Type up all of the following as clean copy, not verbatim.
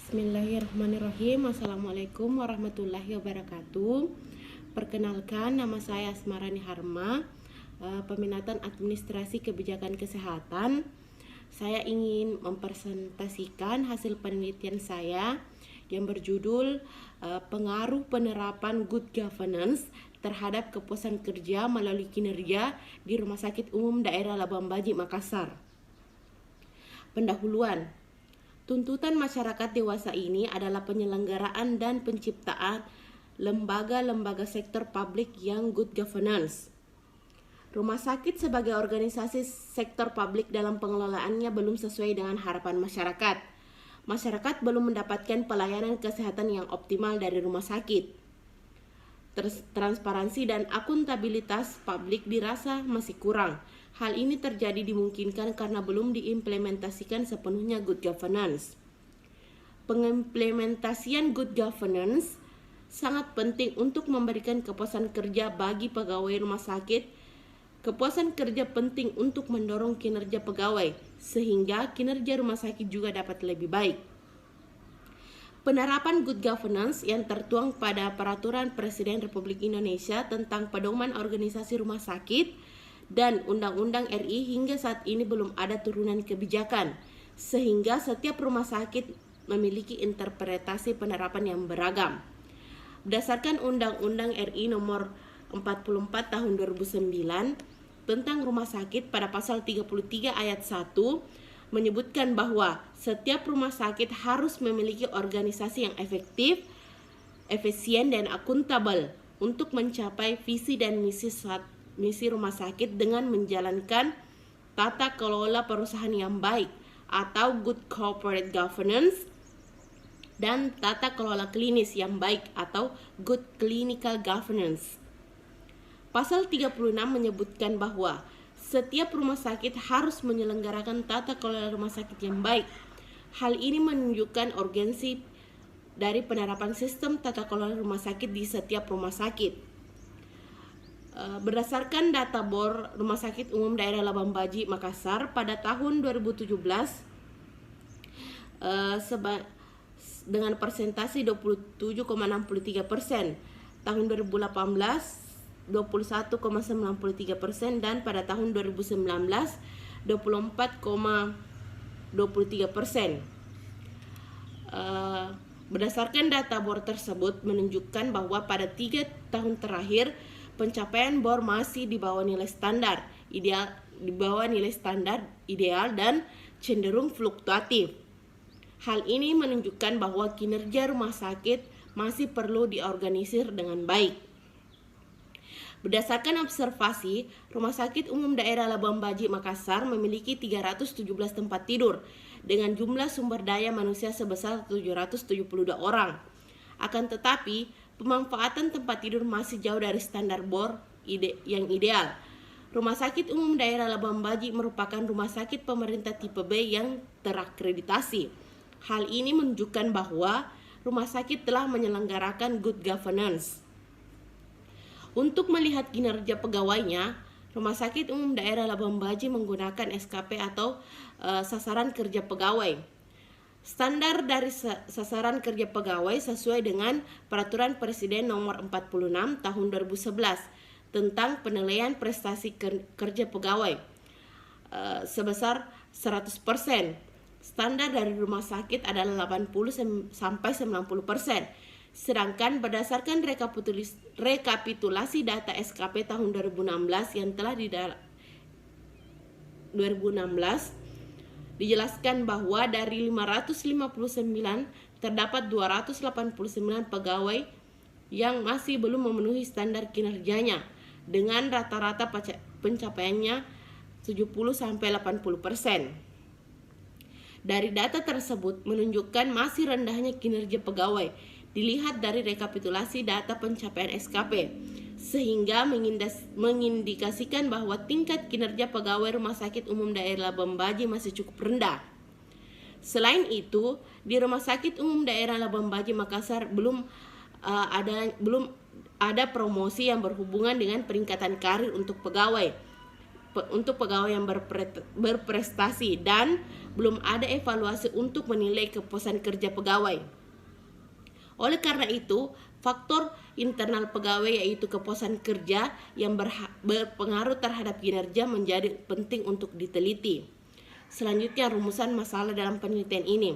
Bismillahirrahmanirrahim. Assalamualaikum warahmatullahi wabarakatuh. Perkenalkan, nama saya Asmarani Harma, peminatan administrasi kebijakan kesehatan. Saya ingin mempresentasikan hasil penelitian saya yang berjudul pengaruh penerapan good governance terhadap kepuasan kerja melalui kinerja di Rumah Sakit Umum Daerah Labuan Baji, Makassar. Pendahuluan. Tuntutan masyarakat dewasa ini adalah penyelenggaraan dan penciptaan lembaga-lembaga sektor publik yang good governance. Rumah sakit sebagai organisasi sektor publik dalam pengelolaannya belum sesuai dengan harapan masyarakat. Masyarakat belum mendapatkan pelayanan kesehatan yang optimal dari rumah sakit. Transparansi dan akuntabilitas publik dirasa masih kurang. Hal ini terjadi dimungkinkan karena belum diimplementasikan sepenuhnya good governance. Pengimplementasian good governance sangat penting untuk memberikan kepuasan kerja bagi pegawai rumah sakit. Kepuasan kerja penting untuk mendorong kinerja pegawai, sehingga kinerja rumah sakit juga dapat lebih baik. Penerapan good governance yang tertuang pada Peraturan Presiden Republik Indonesia tentang Pedoman Organisasi Rumah Sakit dan Undang-Undang RI hingga saat ini belum ada turunan kebijakan, sehingga setiap rumah sakit memiliki interpretasi penerapan yang beragam. Berdasarkan Undang-Undang RI nomor 44 tahun 2009 tentang rumah sakit pada pasal 33 ayat 1 menyebutkan bahwa setiap rumah sakit harus memiliki organisasi yang efektif, efisien, dan akuntabel untuk mencapai visi dan misi rumah sakit dengan menjalankan tata kelola perusahaan yang baik atau good corporate governance dan tata kelola klinis yang baik atau good clinical governance. Pasal 36 menyebutkan bahwa setiap rumah sakit harus menyelenggarakan tata kelola rumah sakit yang baik. Hal ini menunjukkan urgensi dari penerapan sistem tata kelola rumah sakit di setiap rumah sakit. Berdasarkan data BOR Rumah Sakit Umum Daerah Labuan Baji, Makassar pada tahun 2017 dengan persentase 27,63%, tahun 2018 21,93%, dan pada tahun 2019 24,23%. Berdasarkan data BOR tersebut menunjukkan bahwa pada 3 tahun terakhir pencapaian BOR masih di bawah nilai standar ideal dan cenderung fluktuatif. Hal ini menunjukkan bahwa kinerja rumah sakit masih perlu diorganisir dengan baik. Berdasarkan observasi, Rumah Sakit Umum Daerah Labuan Baji, Makassar memiliki 317 tempat tidur dengan jumlah sumber daya manusia sebesar 772 orang. Akan tetapi, pemanfaatan tempat tidur masih jauh dari standar BOR yang ideal. Rumah Sakit Umum Daerah Labuan Baji merupakan rumah sakit pemerintah tipe B yang terakreditasi. Hal ini menunjukkan bahwa rumah sakit telah menyelenggarakan good governance. Untuk melihat kinerja pegawainya, Rumah Sakit Umum Daerah Labuan Baji menggunakan SKP atau sasaran kerja pegawai. Standar dari sasaran kerja pegawai sesuai dengan Peraturan Presiden Nomor 46 Tahun 2011 tentang penilaian prestasi kerja pegawai sebesar 100%. Standar dari rumah sakit adalah 80 sampai 90%. Sedangkan berdasarkan rekapitulasi data SKP tahun 2016 yang telah 2016 dijelaskan bahwa dari 559 terdapat 289 pegawai yang masih belum memenuhi standar kinerjanya dengan rata-rata pencapaiannya 70-80%. Dari data tersebut menunjukkan masih rendahnya kinerja pegawai dilihat dari rekapitulasi data pencapaian SKP, sehingga mengindikasikan bahwa tingkat kinerja pegawai Rumah Sakit Umum Daerah Labuan Baji masih cukup rendah. Selain itu, di Rumah Sakit Umum Daerah Labuan Baji, Makassar belum ada promosi yang berhubungan dengan peningkatan karir untuk pegawai yang berprestasi, dan belum ada evaluasi untuk menilai kepuasan kerja pegawai. Oleh karena itu, faktor internal pegawai yaitu kepuasan kerja yang berpengaruh terhadap kinerja menjadi penting untuk diteliti. Selanjutnya, rumusan masalah dalam penelitian ini.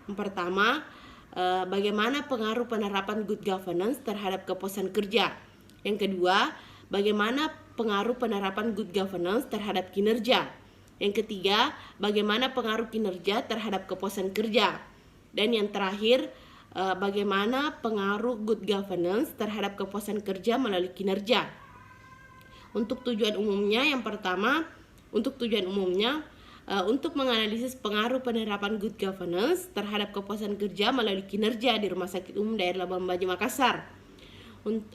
Yang pertama, bagaimana pengaruh penerapan good governance terhadap kepuasan kerja. Yang kedua, bagaimana pengaruh penerapan good governance terhadap kinerja. Yang ketiga, bagaimana pengaruh kinerja terhadap kepuasan kerja. Dan yang terakhir, bagaimana pengaruh good governance terhadap kepuasan kerja melalui kinerja. Untuk tujuan umumnya, yang pertama, untuk menganalisis pengaruh penerapan good governance terhadap kepuasan kerja melalui kinerja di Rumah Sakit Umum Daerah Labuan Bajo Makassar.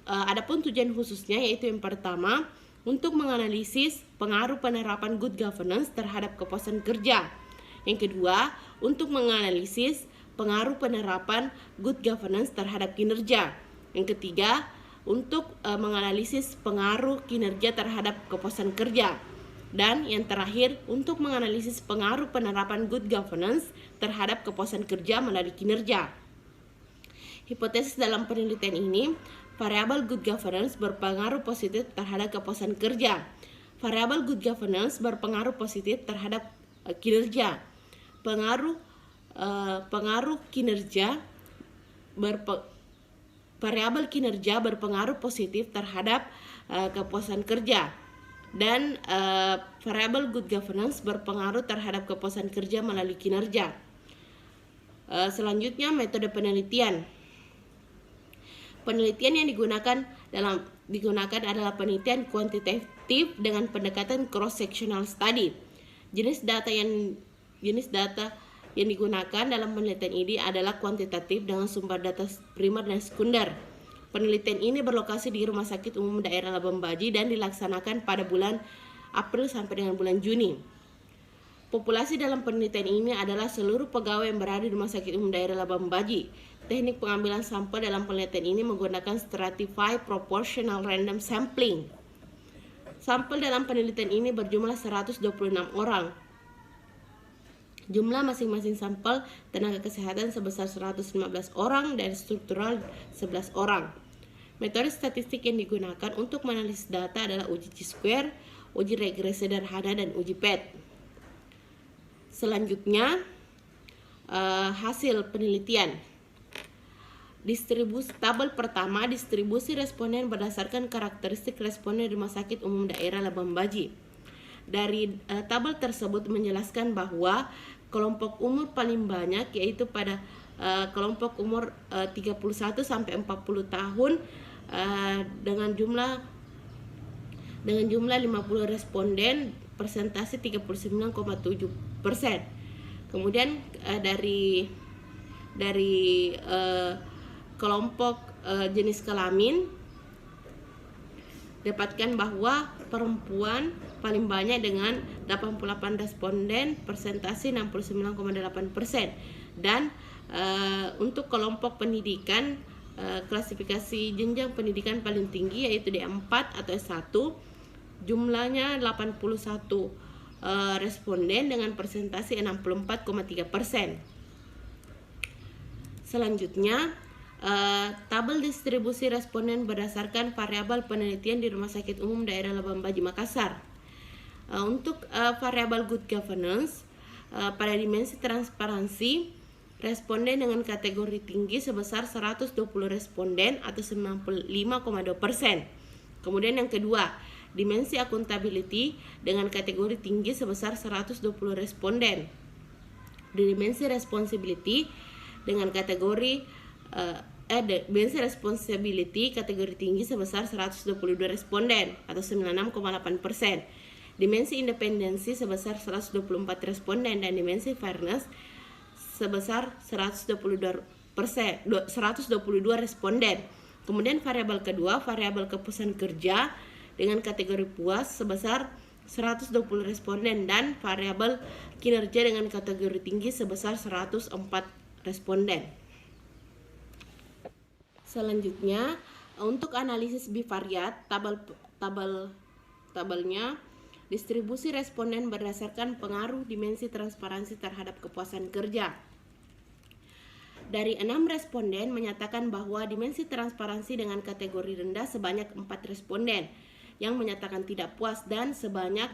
Adapun tujuan khususnya yaitu yang pertama, untuk menganalisis pengaruh penerapan good governance terhadap kepuasan kerja. Yang kedua, untuk menganalisis pengaruh penerapan good governance terhadap kinerja. Yang ketiga, untuk menganalisis pengaruh kinerja terhadap kepuasan kerja. Dan yang terakhir, untuk menganalisis pengaruh penerapan good governance terhadap kepuasan kerja melalui kinerja. Hipotesis dalam penelitian ini, variabel good governance berpengaruh positif terhadap kepuasan kerja. Variabel good governance berpengaruh positif terhadap kinerja. Variabel kinerja berpengaruh positif terhadap kepuasan kerja, dan variabel good governance berpengaruh terhadap kepuasan kerja melalui kinerja. Selanjutnya, metode penelitian. Penelitian yang digunakan adalah penelitian kuantitatif dengan pendekatan cross-sectional study. Jenis data yang digunakan dalam penelitian ini adalah kuantitatif dengan sumber data primer dan sekunder. Penelitian ini berlokasi di Rumah Sakit Umum Daerah Labuan Bajo dan dilaksanakan pada bulan April sampai dengan bulan Juni. Populasi dalam penelitian ini adalah seluruh pegawai yang berada di Rumah Sakit Umum Daerah Labuan Bajo. Teknik pengambilan sampel dalam penelitian ini menggunakan stratified proportional random sampling. Sampel dalam penelitian ini berjumlah 126 orang. Jumlah masing-masing sampel tenaga kesehatan sebesar 115 orang dan struktural 11 orang. Metode statistik yang digunakan untuk menganalisis data adalah uji Chi-square, uji regresi sederhana, dan uji PET. Selanjutnya, hasil penelitian. Tabel pertama, distribusi responden berdasarkan karakteristik responden di Rumah Sakit Umum Daerah Labuan Bajo. Dari tabel tersebut menjelaskan bahwa kelompok umur paling banyak yaitu pada kelompok umur 31 sampai 40 tahun dengan jumlah 50 responden, persentase 39,7%. Kemudian dari kelompok jenis kelamin dapatkan bahwa perempuan paling banyak dengan 88 responden, persentase 69,8%. Dan untuk kelompok pendidikan, klasifikasi jenjang pendidikan paling tinggi yaitu D4 atau S1, jumlahnya 81 responden dengan persentase 64,3%. Selanjutnya, tabel distribusi responden berdasarkan variabel penelitian di Rumah Sakit Umum Daerah Labuan Bajo Makassar. Untuk variabel good governance, pada dimensi transparansi, responden dengan kategori tinggi sebesar 120 responden atau 95,2%. Kemudian yang kedua, dimensi accountability dengan kategori tinggi sebesar 120 responden. Di dimensi responsibility dengan kategori responsibility kategori tinggi sebesar 122 responden atau 96,8%. Dimensi independensi sebesar 124 responden dan dimensi fairness sebesar 122 responden. Kemudian variabel kedua, variabel kepuasan kerja dengan kategori puas sebesar 120 responden dan variabel kinerja dengan kategori tinggi sebesar 104 responden. Selanjutnya, untuk analisis bivariat, tabelnya distribusi responden berdasarkan pengaruh dimensi transparansi terhadap kepuasan kerja. Dari 6 responden menyatakan bahwa dimensi transparansi dengan kategori rendah sebanyak 4 responden yang menyatakan tidak puas dan sebanyak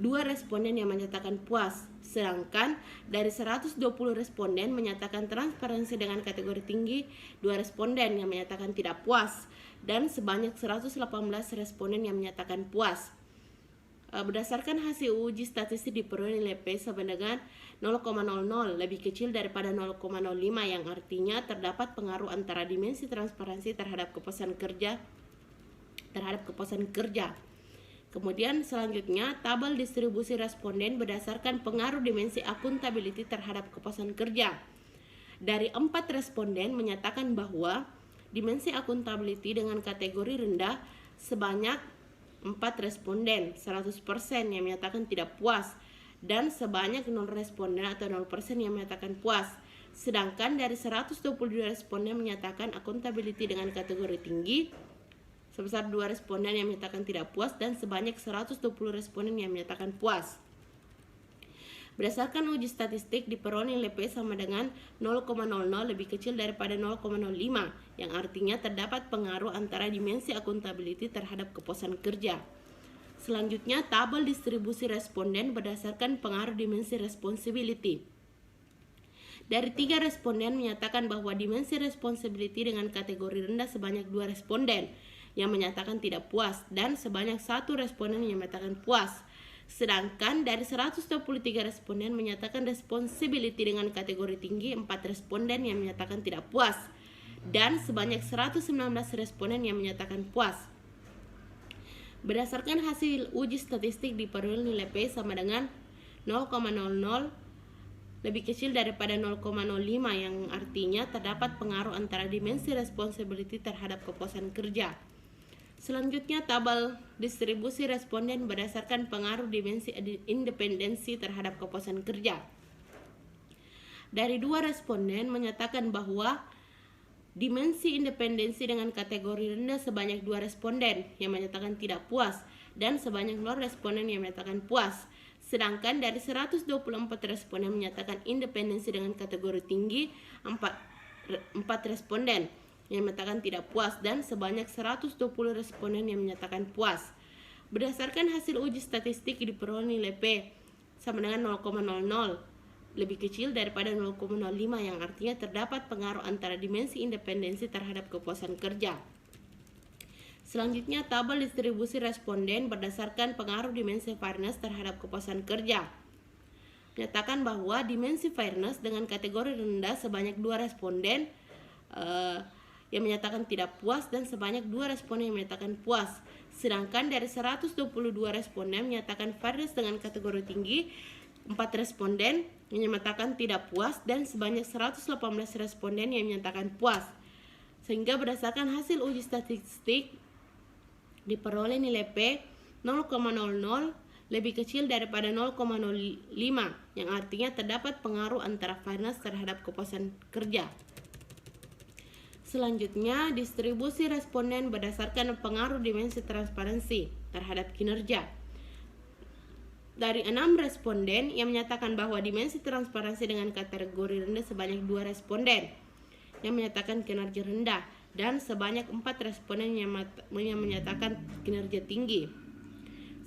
2 responden yang menyatakan puas. Sedangkan dari 120 responden menyatakan transparansi dengan kategori tinggi, 2 responden yang menyatakan tidak puas dan sebanyak 118 responden yang menyatakan puas. Berdasarkan hasil uji statistik diperoleh nilai P sama dengan 0,00 lebih kecil daripada 0,05 yang artinya terdapat pengaruh antara dimensi transparansi terhadap kepuasan kerja. Kemudian selanjutnya tabel distribusi responden berdasarkan pengaruh dimensi akuntability terhadap kepuasan kerja. Dari 4 responden menyatakan bahwa dimensi akuntability dengan kategori rendah sebanyak 4 responden 100% yang menyatakan tidak puas dan sebanyak 0 responden atau 0% yang menyatakan puas. Sedangkan dari 122 responden menyatakan akuntability dengan kategori tinggi sebesar 2 responden yang menyatakan tidak puas dan sebanyak 120 responden yang menyatakan puas. Berdasarkan uji statistik diperoleh nilai P sama dengan 0,00 lebih kecil daripada 0,05 yang artinya terdapat pengaruh antara dimensi akuntability terhadap kepuasan kerja. Selanjutnya tabel distribusi responden berdasarkan pengaruh dimensi responsibility. Dari 3 responden menyatakan bahwa dimensi responsibility dengan kategori rendah sebanyak 2 responden yang menyatakan tidak puas dan sebanyak 1 responden yang menyatakan puas. Sedangkan dari 123 responden menyatakan responsibility dengan kategori tinggi, 4 responden yang menyatakan tidak puas dan sebanyak 119 responden yang menyatakan puas. Berdasarkan hasil uji statistik diperoleh nilai P sama dengan 0,00 lebih kecil daripada 0,05 yang artinya terdapat pengaruh antara dimensi responsibility terhadap kepuasan kerja. Selanjutnya tabel distribusi responden berdasarkan pengaruh dimensi independensi terhadap kepuasan kerja. Dari 2 responden menyatakan bahwa dimensi independensi dengan kategori rendah sebanyak 2 responden yang menyatakan tidak puas dan sebanyak 0 responden yang menyatakan puas. Sedangkan dari 124 responden menyatakan independensi dengan kategori tinggi, 4 responden yang menyatakan tidak puas dan sebanyak 120 responden yang menyatakan puas. Berdasarkan hasil uji statistik diperoleh nilai P sama dengan 0,00 lebih kecil daripada 0,05 yang artinya terdapat pengaruh antara dimensi independensi terhadap kepuasan kerja. Selanjutnya tabel distribusi responden berdasarkan pengaruh dimensi fairness terhadap kepuasan kerja. Menyatakan bahwa dimensi fairness dengan kategori rendah sebanyak 2 responden yang menyatakan tidak puas dan sebanyak 2 responden yang menyatakan puas. Sedangkan dari 122 responden menyatakan fairness dengan kategori tinggi, 4 responden yang menyatakan tidak puas dan sebanyak 118 responden yang menyatakan puas. Sehingga berdasarkan hasil uji statistik diperoleh nilai P 0,00 lebih kecil daripada 0,05 yang artinya terdapat pengaruh antara fairness terhadap kepuasan kerja. Selanjutnya, distribusi responden berdasarkan pengaruh dimensi transparansi terhadap kinerja. Dari 6 responden yang menyatakan bahwa dimensi transparansi dengan kategori rendah sebanyak 2 responden yang menyatakan kinerja rendah dan sebanyak 4 responden yang menyatakan kinerja tinggi.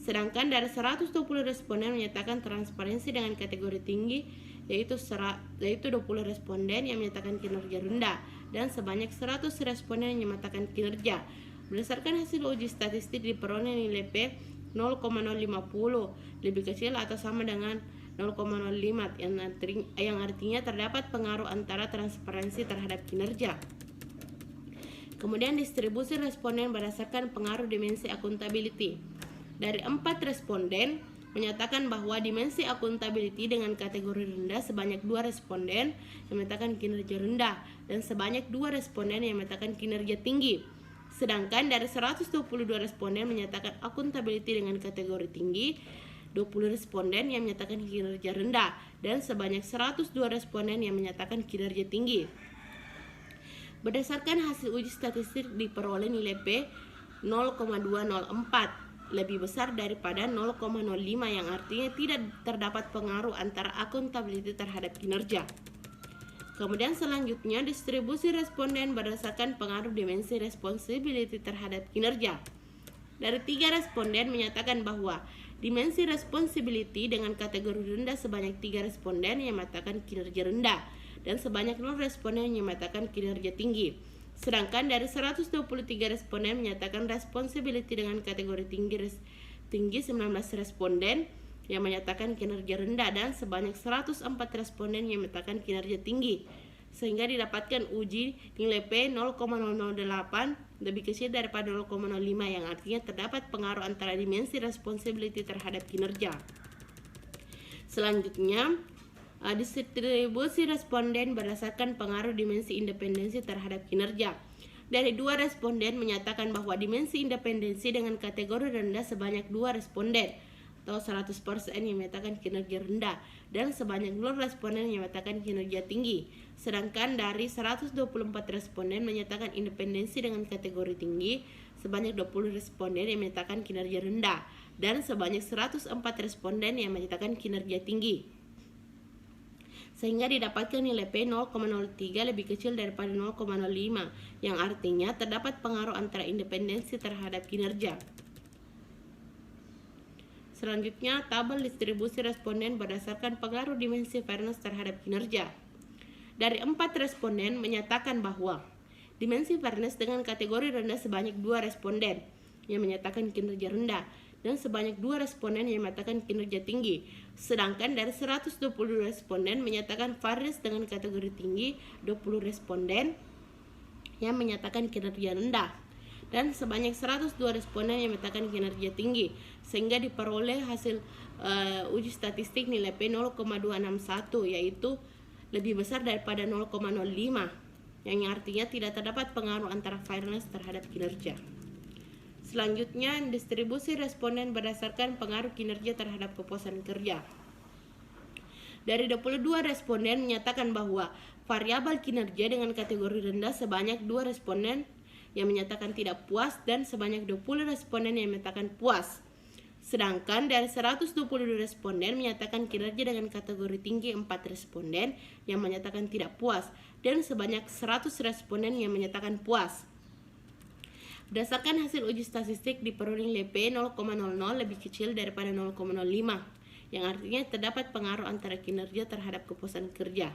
Sedangkan dari 120 responden menyatakan transparansi dengan kategori tinggi, yaitu 20 responden yang menyatakan kinerja rendah dan sebanyak 100 responden yang menyatakan kinerja. Berdasarkan hasil uji statistik diperoleh nilai P 0,050 lebih kecil atau sama dengan 0,05 yang artinya terdapat pengaruh antara transparansi terhadap kinerja. Kemudian distribusi responden berdasarkan pengaruh dimensi akuntability. Dari 4 responden menyatakan bahwa dimensi akuntability dengan kategori rendah sebanyak 2 responden yang menyatakan kinerja rendah dan sebanyak 2 responden yang menyatakan kinerja tinggi. Sedangkan dari 122 responden menyatakan akuntability dengan kategori tinggi, 20 responden yang menyatakan kinerja rendah dan sebanyak 102 responden yang menyatakan kinerja tinggi. Berdasarkan hasil uji statistik diperoleh nilai P 0,204 lebih besar daripada 0,05 yang artinya tidak terdapat pengaruh antara accountability terhadap kinerja. Kemudian selanjutnya distribusi responden berdasarkan pengaruh dimensi responsibility terhadap kinerja. Dari 3 responden menyatakan bahwa dimensi responsibility dengan kategori rendah sebanyak 3 responden yang menyatakan kinerja rendah dan sebanyak 0 responden yang menyatakan kinerja tinggi. Sedangkan dari 123 responden menyatakan responsibility dengan kategori tinggi 19 responden yang menyatakan kinerja rendah dan sebanyak 104 responden yang menyatakan kinerja tinggi, sehingga didapatkan uji nilai P 0,008 lebih kecil daripada 0,05 yang artinya terdapat pengaruh antara dimensi responsibility terhadap kinerja. Selanjutnya, distribusi responden berdasarkan pengaruh dimensi independensi terhadap kinerja. Dari 2 responden menyatakan bahwa dimensi independensi dengan kategori rendah sebanyak 2 responden atau 100% yang menyatakan kinerja rendah dan sebanyak 0 responden yang menyatakan kinerja tinggi. Sedangkan dari 124 responden menyatakan independensi dengan kategori tinggi sebanyak 20 responden yang menyatakan kinerja rendah dan sebanyak 104 responden yang menyatakan kinerja tinggi, sehingga didapatkan nilai P 0,03 lebih kecil daripada 0,05 yang artinya terdapat pengaruh antara independensi terhadap kinerja. Selanjutnya, tabel distribusi responden berdasarkan pengaruh dimensi fairness terhadap kinerja. Dari 4 responden menyatakan bahwa dimensi fairness dengan kategori rendah sebanyak 2 responden yang menyatakan kinerja rendah dan sebanyak 2 responden yang menyatakan kinerja tinggi. Sedangkan dari 120 responden menyatakan fairness dengan kategori tinggi 20 responden yang menyatakan kinerja rendah dan sebanyak 102 responden yang menyatakan kinerja tinggi, sehingga diperoleh hasil uji statistik nilai P 0,261 yaitu lebih besar daripada 0,05 yang artinya tidak terdapat pengaruh antara fairness terhadap kinerja. Selanjutnya, distribusi responden berdasarkan pengaruh kinerja terhadap kepuasan kerja. Dari 22 responden menyatakan bahwa variabel kinerja dengan kategori rendah sebanyak 2 responden yang menyatakan tidak puas dan sebanyak 20 responden yang menyatakan puas. Sedangkan dari 122 responden menyatakan kinerja dengan kategori tinggi 4 responden yang menyatakan tidak puas dan sebanyak 100 responden yang menyatakan puas. Berdasarkan hasil uji statistik diperoleh nilai P 0,00 lebih kecil daripada 0,05 yang artinya terdapat pengaruh antara kinerja terhadap kepuasan kerja.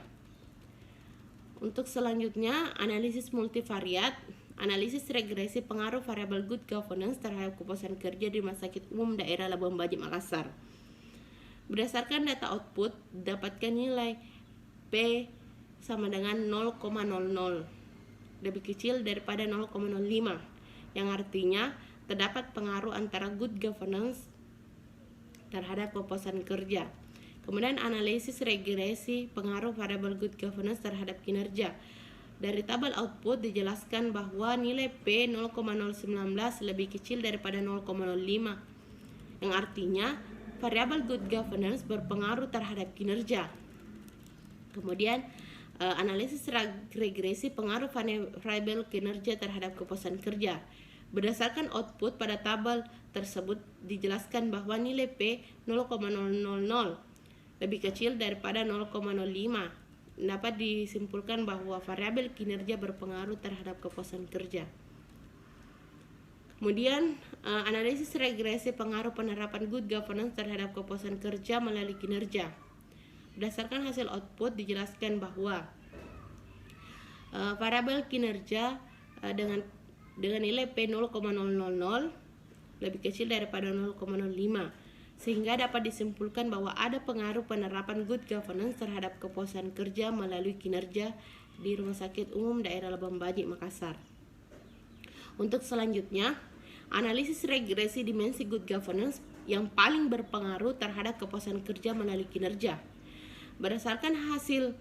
Untuk selanjutnya, analisis multivariat, analisis regresi pengaruh variabel good governance terhadap kepuasan kerja di Rumah Sakit Umum Daerah Labuan Bajo Makassar. Berdasarkan data output, dapatkan nilai P sama dengan 0,00 lebih kecil daripada 0,05 yang artinya terdapat pengaruh antara good governance terhadap kepuasan kerja. Kemudian analisis regresi pengaruh variabel good governance terhadap kinerja. Dari tabel output dijelaskan bahwa nilai P 0,019 lebih kecil daripada 0,05 yang artinya variabel good governance berpengaruh terhadap kinerja. Kemudian analisis regresi pengaruh variabel kinerja terhadap kepuasan kerja. Berdasarkan output pada tabel tersebut dijelaskan bahwa nilai P 0,000 lebih kecil daripada 0,05. Dapat disimpulkan bahwa variabel kinerja berpengaruh terhadap kepuasan kerja. Kemudian analisis regresi pengaruh penerapan good governance terhadap kepuasan kerja melalui kinerja. Berdasarkan hasil output dijelaskan bahwa variabel kinerja dengan nilai P 0,000 lebih kecil daripada 0,05 sehingga dapat disimpulkan bahwa ada pengaruh penerapan good governance terhadap kepuasan kerja melalui kinerja di Rumah Sakit Umum Daerah Labuan Bajo Makassar. Untuk selanjutnya, analisis regresi dimensi good governance yang paling berpengaruh terhadap kepuasan kerja melalui kinerja. Berdasarkan hasil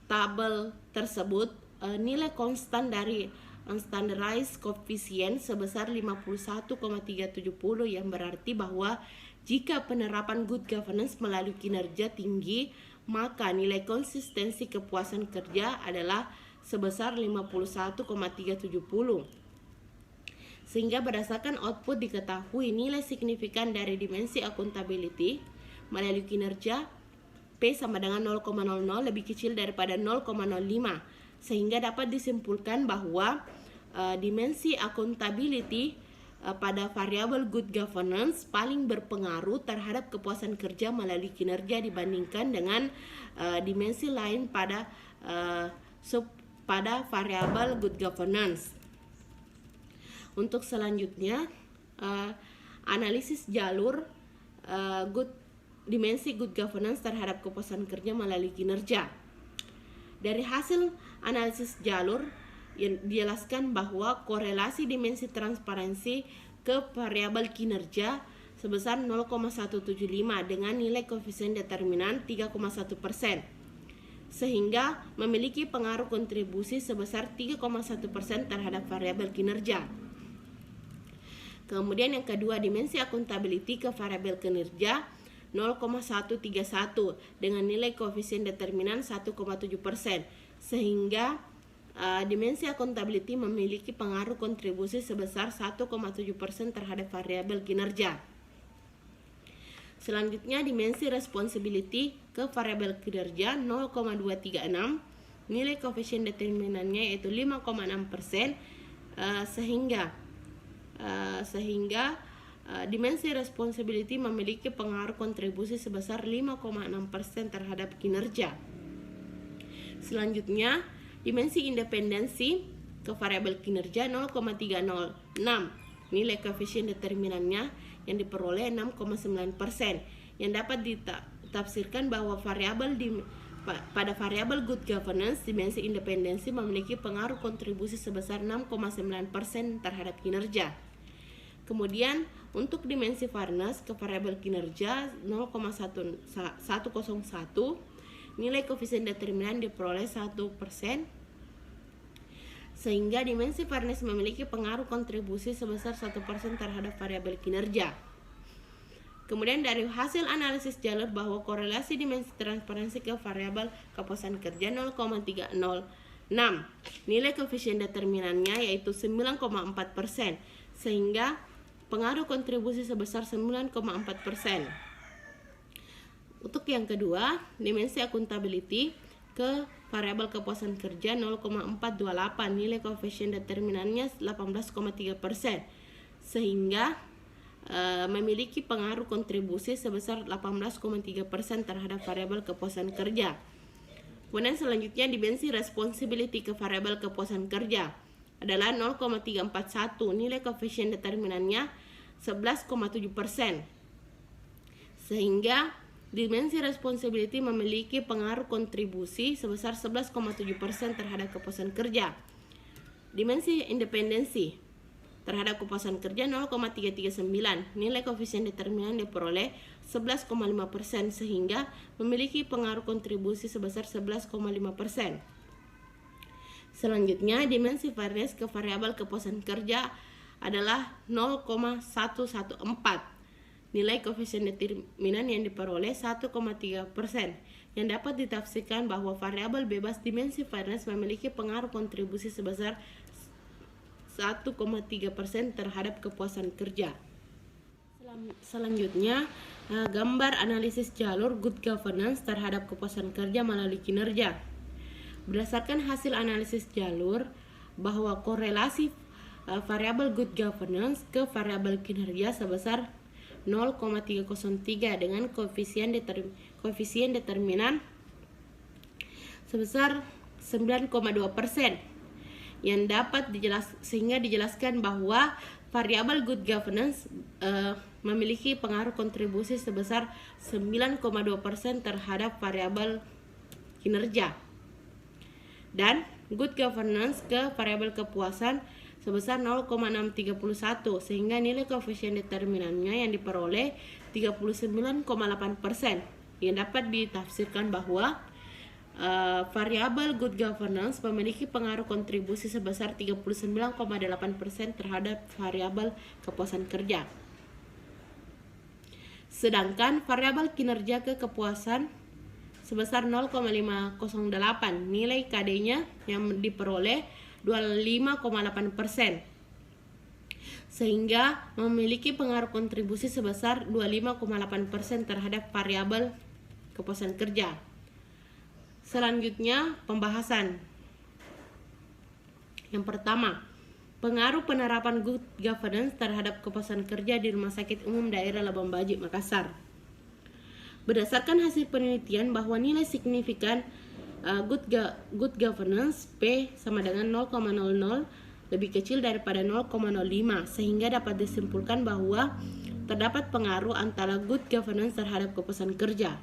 tabel tersebut, nilai konstan dari unstandardized coefficient sebesar 51,370 yang berarti bahwa jika penerapan good governance melalui kinerja tinggi, maka nilai konsistensi kepuasan kerja adalah sebesar 51,370. Sehingga berdasarkan output diketahui nilai signifikan dari dimensi accountability melalui kinerja P sama dengan 0,00 lebih kecil daripada 0,05, sehingga dapat disimpulkan bahwa dimensi accountability pada variabel good governance paling berpengaruh terhadap kepuasan kerja melalui kinerja dibandingkan dengan dimensi lain pada variabel good governance. Untuk selanjutnya, analisis jalur dimensi good governance terhadap kepuasan kerja melalui kinerja. Dari hasil analisis jalur yang dijelaskan bahwa korelasi dimensi transparansi ke variabel kinerja sebesar 0,175 dengan nilai koefisien determinan 3,1%, sehingga memiliki pengaruh kontribusi sebesar 3,1% terhadap variabel kinerja. Kemudian yang kedua, dimensi accountability ke variabel kinerja 0,131 dengan nilai koefisien determinan 1,7%, sehingga dimensi accountability memiliki pengaruh kontribusi sebesar 1,7% terhadap variabel kinerja. Selanjutnya, dimensi responsibility ke variabel kinerja 0,236, nilai koefisien determinannya yaitu 5,6%, sehingga dimensi responsibility memiliki pengaruh kontribusi sebesar 5,6% terhadap kinerja. Selanjutnya, dimensi independensi ke variabel kinerja 0,306, nilai koefisien determinannya yang diperoleh 6,9%, yang dapat ditafsirkan bahwa pada variabel good governance dimensi independensi memiliki pengaruh kontribusi sebesar 6,9% terhadap kinerja. Kemudian untuk dimensi fairness ke variabel kinerja 0,101, nilai koefisien determinan diperoleh 1%, sehingga dimensi fairness memiliki pengaruh kontribusi sebesar 1% terhadap variabel kinerja. Kemudian dari hasil analisis jalur bahwa korelasi dimensi transparansi ke variabel kepuasan kerja 0,306, nilai koefisien determinannya yaitu 9,4%, sehingga pengaruh kontribusi sebesar 9,4%. Untuk yang kedua, dimensi accountability ke variabel kepuasan kerja 0,428, nilai koefisien determinannya 18,3%, sehingga memiliki pengaruh kontribusi sebesar 18,3% terhadap variabel kepuasan kerja. Kemudian selanjutnya, dimensi responsibility ke variabel kepuasan kerja adalah 0,341, nilai koefisien determinannya 11,7%, sehingga dimensi responsibility memiliki pengaruh kontribusi sebesar 11,7% terhadap kepuasan kerja. Dimensi independensi terhadap kepuasan kerja 0,339, nilai koefisien determinan diperoleh 11,5%, sehingga memiliki pengaruh kontribusi sebesar 11,5%. Selanjutnya, dimensi fairness ke variabel kepuasan kerja adalah 0,114, nilai koefisien determinan yang diperoleh 1,3%, yang dapat ditafsirkan bahwa variabel bebas dimensi fairness memiliki pengaruh kontribusi sebesar 1,3% terhadap kepuasan kerja. Selanjutnya, gambar analisis jalur good governance terhadap kepuasan kerja melalui kinerja. Berdasarkan hasil analisis jalur bahwa korelasi variabel good governance ke variabel kinerja sebesar 0,303 dengan koefisien determinan sebesar 9,2%, yang dapat dijelaskan bahwa variabel good governance memiliki pengaruh kontribusi sebesar 9,2% terhadap variabel kinerja, dan good governance ke variabel kepuasan sebesar 0,631, sehingga nilai koefisien determinannya yang diperoleh 39,8%, yang dapat ditafsirkan bahwa variabel good governance memiliki pengaruh kontribusi sebesar 39,8% terhadap variabel kepuasan kerja. Sedangkan variabel kinerja ke kepuasan sebesar 0,508, nilai KD-nya yang diperoleh 25,8%. sehingga memiliki pengaruh kontribusi sebesar 25,8% terhadap variabel kepuasan kerja. Selanjutnya, pembahasan. Yang pertama, pengaruh penerapan good governance terhadap kepuasan kerja di Rumah Sakit Umum Daerah Labuan Bajo, Makassar. Berdasarkan hasil penelitian bahwa nilai signifikan good governance P sama dengan 0,00 lebih kecil daripada 0,05, sehingga dapat disimpulkan bahwa terdapat pengaruh antara good governance terhadap kepuasan kerja.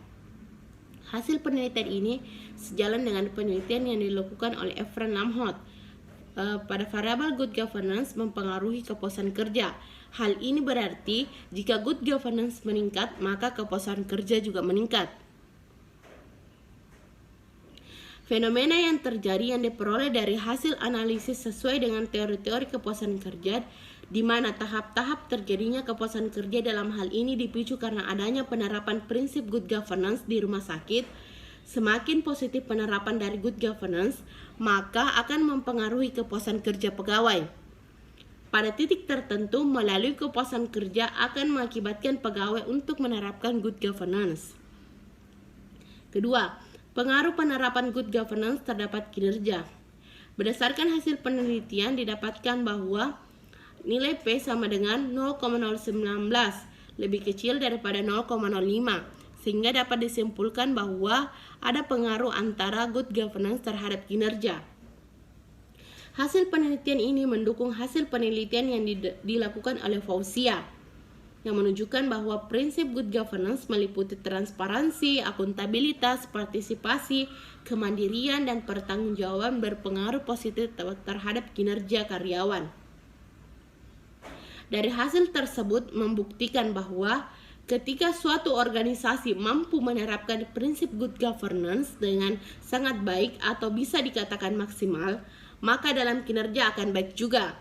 Hasil penelitian ini sejalan dengan penelitian yang dilakukan oleh Efren Lamhout pada variabel good governance mempengaruhi kepuasan kerja. Hal ini berarti jika good governance meningkat, maka kepuasan kerja juga meningkat. Fenomena yang terjadi yang diperoleh dari hasil analisis sesuai dengan teori-teori kepuasan kerja, di mana tahap-tahap terjadinya kepuasan kerja dalam hal ini dipicu karena adanya penerapan prinsip good governance di rumah sakit. Semakin positif penerapan dari good governance, maka akan mempengaruhi kepuasan kerja pegawai. Pada titik tertentu, melalui kepuasan kerja akan mengakibatkan pegawai untuk menerapkan good governance. Kedua, pengaruh penerapan good governance terhadap kinerja. Berdasarkan hasil penelitian didapatkan bahwa nilai P sama dengan 0,019 lebih kecil daripada 0,05, sehingga dapat disimpulkan bahwa ada pengaruh antara good governance terhadap kinerja. Hasil penelitian ini mendukung hasil penelitian yang dilakukan oleh Fauzia, yang menunjukkan bahwa prinsip good governance meliputi transparansi, akuntabilitas, partisipasi, kemandirian, dan pertanggungjawaban berpengaruh positif terhadap kinerja karyawan. Dari hasil tersebut membuktikan bahwa ketika suatu organisasi mampu menerapkan prinsip good governance dengan sangat baik atau bisa dikatakan maksimal, maka dalam kinerja akan baik juga.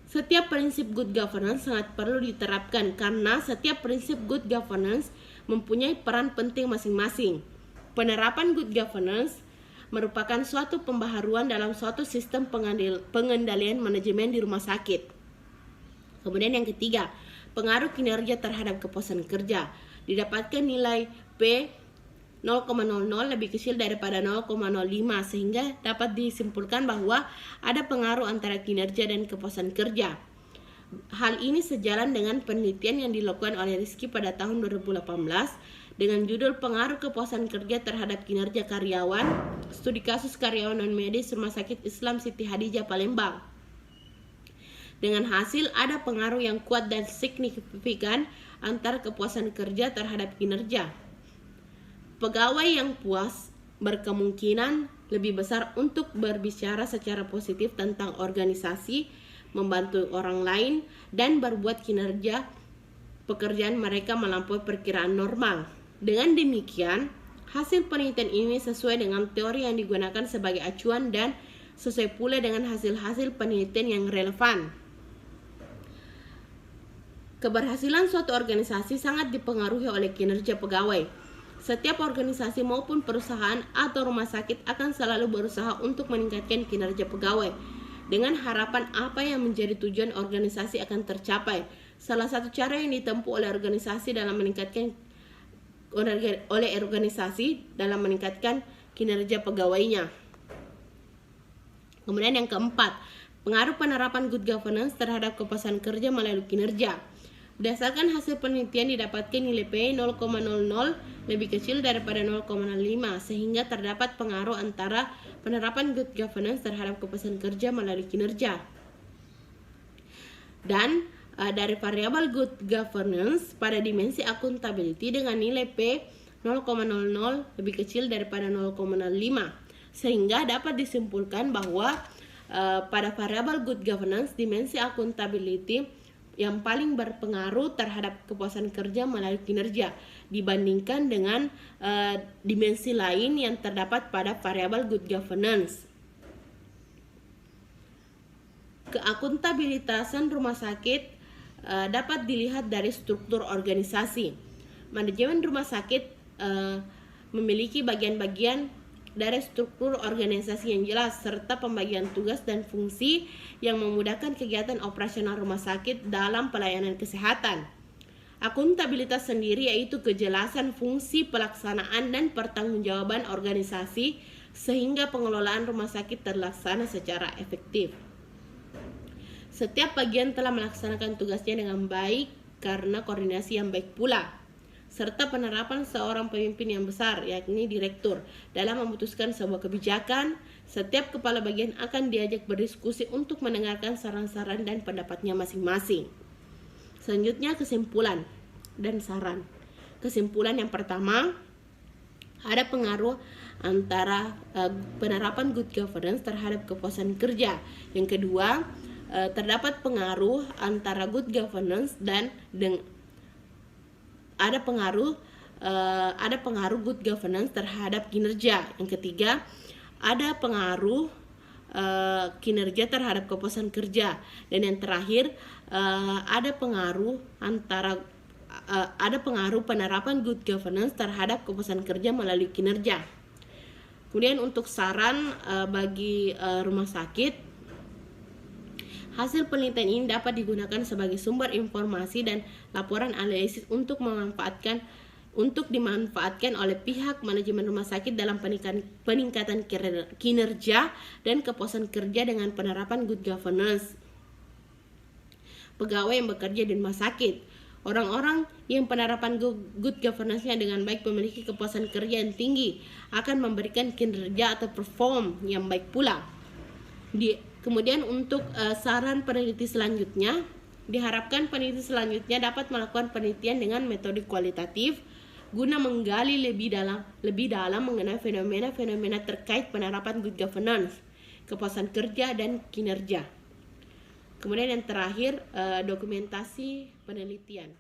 Setiap prinsip good governance sangat perlu diterapkan karena setiap prinsip good governance mempunyai peran penting masing-masing. Penerapan good governance merupakan suatu pembaharuan dalam suatu sistem pengendalian manajemen di rumah sakit. Kemudian yang ketiga, pengaruh kinerja terhadap kepuasan kerja. Didapatkan nilai P 0,00 lebih kecil daripada 0,05, sehingga dapat disimpulkan bahwa ada pengaruh antara kinerja dan kepuasan kerja. Hal ini sejalan dengan penelitian yang dilakukan oleh Rizky pada tahun 2018 dengan judul Pengaruh Kepuasan Kerja Terhadap Kinerja Karyawan, Studi Kasus Karyawan Non-Medis Rumah Sakit Islam Siti Hadijah Palembang. Dengan hasil ada pengaruh yang kuat dan signifikan antara kepuasan kerja terhadap kinerja. Pegawai yang puas berkemungkinan lebih besar untuk berbicara secara positif tentang organisasi, membantu orang lain, dan berbuat kinerja pekerjaan mereka melampaui perkiraan normal. Dengan demikian, hasil penelitian ini sesuai dengan teori yang digunakan sebagai acuan dan sesuai pula dengan hasil-hasil penelitian yang relevan. Keberhasilan suatu organisasi sangat dipengaruhi oleh kinerja pegawai. Setiap organisasi maupun perusahaan atau rumah sakit akan selalu berusaha untuk meningkatkan kinerja pegawai dengan harapan apa yang menjadi tujuan organisasi akan tercapai. Salah satu cara yang ditempuh oleh organisasi dalam meningkatkan kinerja pegawainya. Kemudian yang keempat, pengaruh penerapan good governance terhadap kepuasan kerja melalui kinerja. Berdasarkan hasil penelitian didapatkan nilai P 0,00 lebih kecil daripada 0,05, sehingga terdapat pengaruh antara penerapan good governance terhadap kepuasan kerja melalui kinerja. Dan dari variabel good governance pada dimensi accountability dengan nilai P 0,00 lebih kecil daripada 0,05, sehingga dapat disimpulkan bahwa pada variabel good governance dimensi accountability yang paling berpengaruh terhadap kepuasan kerja melalui kinerja dibandingkan dengan dimensi lain yang terdapat pada variabel good governance. Keakuntabilitasan rumah sakit dapat dilihat dari struktur organisasi. Manajemen rumah sakit memiliki bagian-bagian dari struktur organisasi yang jelas serta pembagian tugas dan fungsi yang memudahkan kegiatan operasional rumah sakit dalam pelayanan kesehatan. Akuntabilitas sendiri yaitu kejelasan fungsi pelaksanaan dan pertanggungjawaban organisasi sehingga pengelolaan rumah sakit terlaksana secara efektif. Setiap bagian telah melaksanakan tugasnya dengan baik karena koordinasi yang baik pula, serta penerapan seorang pemimpin yang besar, yakni direktur, dalam memutuskan sebuah kebijakan. Setiap kepala bagian akan diajak berdiskusi untuk mendengarkan saran-saran dan pendapatnya masing-masing. Selanjutnya, kesimpulan dan saran. Kesimpulan yang pertama, ada pengaruh antara penerapan good governance terhadap kepuasan kerja. Yang kedua, terdapat pengaruh antara good governance dan ada pengaruh good governance terhadap kinerja. Yang ketiga, ada pengaruh kinerja terhadap kepuasan kerja. Dan yang terakhir, ada pengaruh penerapan good governance terhadap kepuasan kerja melalui kinerja. Kemudian untuk saran bagi rumah sakit, hasil penelitian ini dapat digunakan sebagai sumber informasi dan laporan analisis untuk dimanfaatkan oleh pihak manajemen rumah sakit dalam peningkatan kinerja dan kepuasan kerja dengan penerapan good governance. Pegawai yang bekerja di rumah sakit, orang-orang yang penerapan good governance-nya dengan baik memiliki kepuasan kerja yang tinggi akan memberikan kinerja atau perform yang baik pula. Kemudian untuk saran peneliti selanjutnya, diharapkan peneliti selanjutnya dapat melakukan penelitian dengan metode kualitatif guna menggali lebih dalam mengenai fenomena-fenomena terkait penerapan good governance, kepuasan kerja dan kinerja. Kemudian yang terakhir, dokumentasi penelitian.